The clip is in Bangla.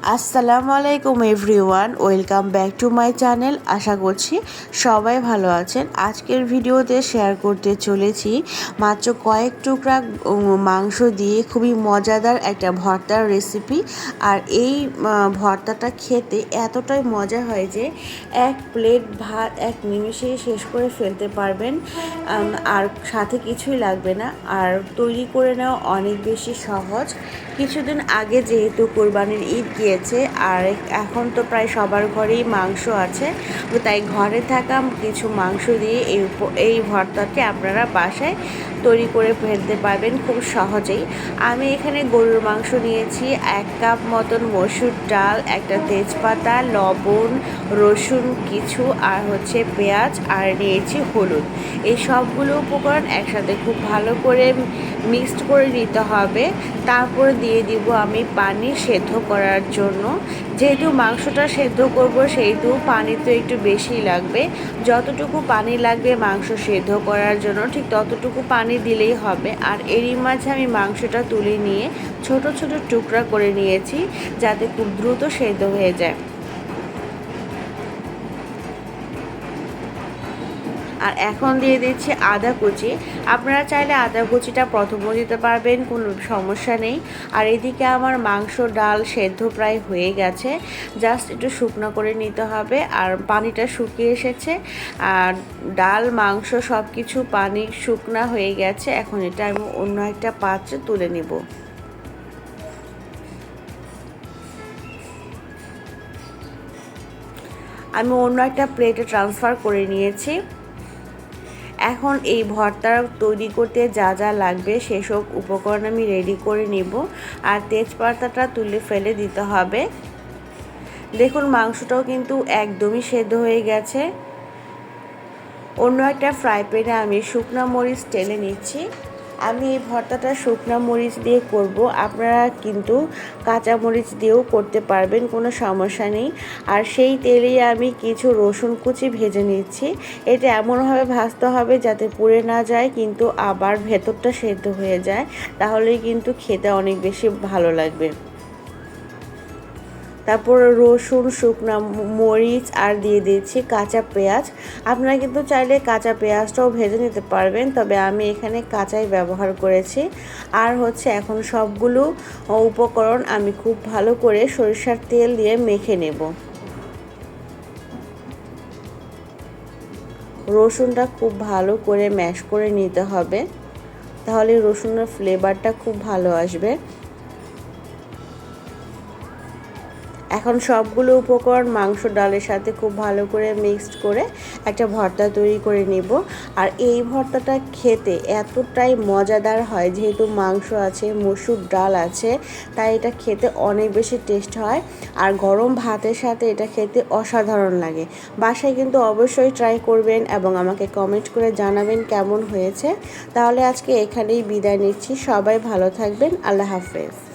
আসসালামু আলাইকুম everyone, welcome back to my channel. আশা করছি সবাই ভালো আছেন। আজকের ভিডিওতে শেয়ার করতে চলেছি মাত্র কয়েক টুকরা মাংস দিয়ে খুবই মজাদার একটা ভর্তার রেসিপি। আর এই ভর্তাটা খেতে এতটাই মজা হয় যে এক প্লেট ভাত এক নিমেষেই শেষ করে ফেলতে পারবেন, আর সাথে কিছুই লাগবে না। আর তৈরি করে নেওয়া অনেক বেশি সহজ। কিছুদিন আগে যেহেতু কোরবানির ঈদ গিয়েছে আর এখন তো প্রায় সবার ঘরেই মাংস আছে, তো তাই ঘরে থাকা কিছু মাংস দিয়ে এই ভর্তাটি আপনারা বাসায় তৈরি করে ফেলতে পারবেন খুব সহজেই। আমি এখানে গরুর মাংস নিয়েছি, 1 কাপ মতন মসুর ডাল, একটা তেজপাতা, লবণ, রসুন কিছু, আর হচ্ছে পেঁয়াজ, আর নিয়েছি হলুদ। এই সবগুলো উপকরণ একসাথে খুব ভালো করে মিক্সড করে নিতে হবে। তারপর দিয়ে দিব আমি পানি সেদ্ধ করার জন্য। যেহেতু মাংসটা সেদ্ধ করব সেহেতু পানি তো একটু বেশিই লাগবে। যতটুকু পানি লাগবে মাংস সেদ্ধ করার জন্য ঠিক ততটুকু পানি দিলেই হবে। আর এরই মাঝে আমি মাংসটা তুলে নিয়ে ছোট ছোট টুকরা করে নিয়েছি যাতে খুব দ্রুত সেদ্ধ হয়ে যায়। আর এখন দিয়ে দিচ্ছি আদা কুচি। আপনারা চাইলে আদা কুচিটা প্রথমেও দিতে পারবেন, কোনো সমস্যা নেই। আর এদিকে আমার মাংস ডাল সেদ্ধ প্রায় হয়ে গেছে, জাস্ট একটু শুকনো করে নিতে হবে। আর পানিটা শুকিয়ে এসেছে, আর ডাল মাংস সব কিছু পানি শুকনা হয়ে গেছে। এখন এটা আমি অন্য একটা পাত্রে তুলে নেব। আমি অন্য একটা প্লেটে ট্রান্সফার করে নিয়েছি। এখন এই ভর্তা তৈরি করতে যা যা লাগবে সেসব উপকরণ আমি রেডি করে নিব। আর তেজপাতাটা তুলে ফেলে দিতে হবে। দেখুন মাংসটাও কিন্তু একদমই সেদ্ধ হয়ে গেছে। অন্য একটা ফ্রাই প্যানে আমি শুকনো মরিচ টেলে নিচ্ছি। আমি এই ভর্তাটা শুকনো মরিচ দিয়ে করব, আপনারা কিন্তু কাঁচা মরিচ দিয়েও করতে পারবেন, কোনো সমস্যা নেই। আর সেই তেলেই আমি কিছু রসুন কুচি ভেজে নিচ্ছি। এটা এমনভাবে ভাজতে হবে যাতে পুড়ে না যায় কিন্তু আবার ভেতরটা সেদ্ধ হয়ে যায়, তাহলেই কিন্তু খেতে অনেক বেশি ভালো লাগবে। তারপর রসুন, শুকনো মরিচ আর দিয়ে দিচ্ছি কাঁচা পেঁয়াজ। আপনারা কিন্তু চাইলে কাঁচা পেঁয়াজটাও ভেজে নিতে পারবেন, তবে আমি এখানে কাঁচাই ব্যবহার করেছি। আর হচ্ছে এখন সবগুলো উপকরণ আমি খুব ভালো করে সরিষার তেল দিয়ে মেখে নেব। রসুনটা খুব ভালো করে ম্যাশ করে নিতে হবে, তাহলে রসুনের ফ্লেভারটা খুব ভালো আসবে। এখন সবগুলো উপকরণ মাংস ডালের সাথে খুব ভালো করে মিক্সড করে একটা ভর্তা তৈরি করে নিব। আর এই ভর্তাটা খেতে এতটাই মজাদার হয়, যেহেতু মাংস আছে, মসুর ডাল আছে, তাই এটা খেতে অনেক বেশি টেস্ট হয়। আর গরম ভাতের সাথে এটা খেতে অসাধারণ লাগে। বাসায় কিন্তু অবশ্যই ট্রাই করবেন এবং আমাকে কমেন্ট করে জানাবেন কেমন হয়েছে। তাহলে আজকে এখানেই বিদায় নিচ্ছি। সবাই ভালো থাকবেন। আল্লাহ হাফেজ।